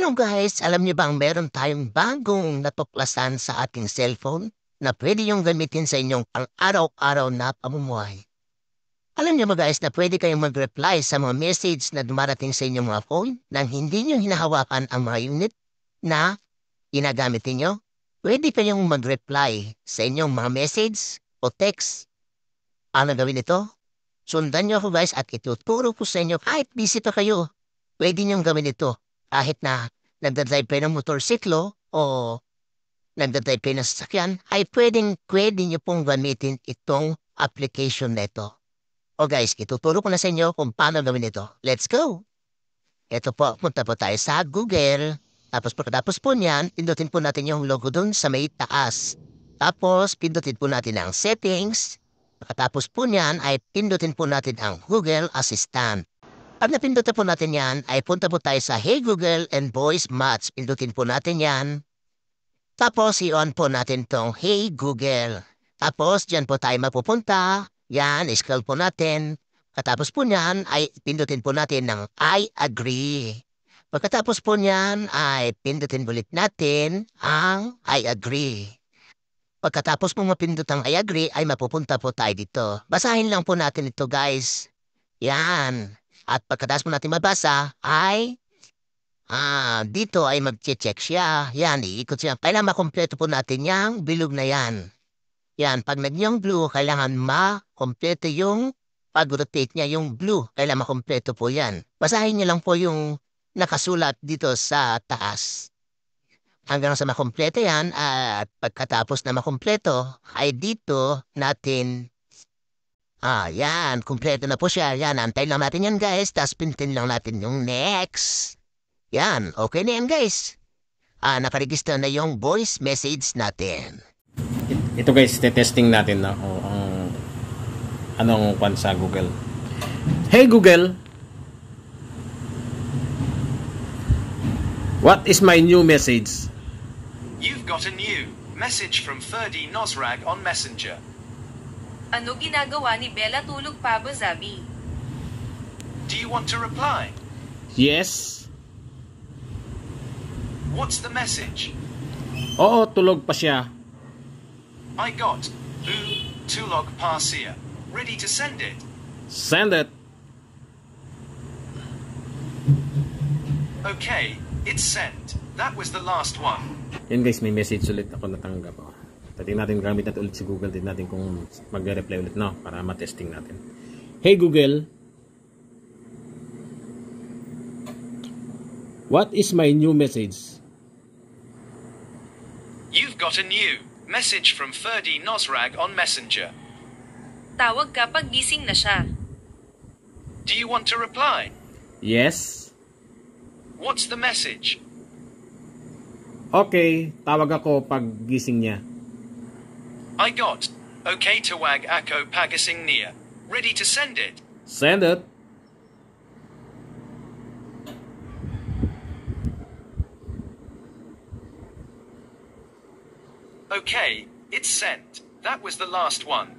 Hello guys, alam niyo bang meron tayong bagong natuklasan sa ating cellphone na pwede yung gamitin sa inyong pang-araw-araw na pamumuhay? Alam niyo ba guys na pwede kayong mag-reply sa mga message na dumarating sa inyong mga phone nang hindi niyo hinahawakan ang mga unit na ginagamit niyo? Pwede kayong mag-reply sa inyong mga message o text. Ano gawin ito? Sundan niyo ako guys at ituturo ko sa inyo kahit busy pa kayo. Pwede niyong gawin ito kahit na nagdadrive kayo ng motorsiklo o nagdadrive kayo ng sasakyan ay pwede niyo pong gamitin itong application na ito. O guys, ituturo ko na sa inyo kung paano gawin ito. Let's go! Ito po, punta po tayo sa Google. Tapos pagkatapos po niyan, pindutin po natin yung logo dun sa may taas. Tapos, pindutin po natin ang settings. Pagkatapos po niyan, ay pindutin po natin ang Google Assistant. Pag napindutin po natin yan, ay punta po tayo sa Hey Google and Voice Match. Pindutin po natin yan. Tapos, i-on po natin tong Hey Google. Tapos, dyan po tayo mapupunta. Yan, scroll po natin. Katapos po niyan, ay pindutin po natin ng I agree. Pagkatapos po niyan, ay pindutin ulit natin ang I agree. Pagkatapos po mapindot ang I agree, ay mapupunta po tayo dito. Basahin lang po natin ito guys. Yan. At pagkatapos po natin mabasa, ay dito ay mag-check siya. Yan, iikot siya. Kailangan makompleto po natin yung bilog na yan. Yan, pag nag-yung blue, kailangan makompleto yung pag-rotate niya yung blue. Kailangan makompleto po yan. Basahin niyo lang po yung nakasulat dito sa taas. Hanggang sa makompleto yan at pagkatapos na makompleto, ay dito natin yan, kumpleto na po siya. Yan, antayin lang natin yan guys. Tapos pintin lang natin yung next. Yan, okay na yan guys. Nakaregister na yung voice message natin. Ito guys, testing natin na anong kwan sa Google. Hey Google, what is my new message? You've got a new message from Ferdy Nosrag on Messenger. Ano ginagawa ni Bella tulog pa ba, Zabi? Do you want to reply? Yes. What's the message? Oo, tulog pa siya. I got tulog pa siya. Ready to send it? Send it. Okay, it's sent. That was the last one. Yan guys, may message ulit ako natanggap. Tatingnan natin gamit natin ulit si Google. Tignan natin kung mag-reply ulit, no? Para matesting natin. Hey Google, what is my new message? You've got a new message from Ferdy Nosrag on Messenger. Tawag ka pag gising na siya. Do you want to reply? Yes. What's the message? Okay, tawag ako pag gising niya. I got okay tawag ako pagising niya. Ready to send it? Send it. Okay, it's sent. That was the last one.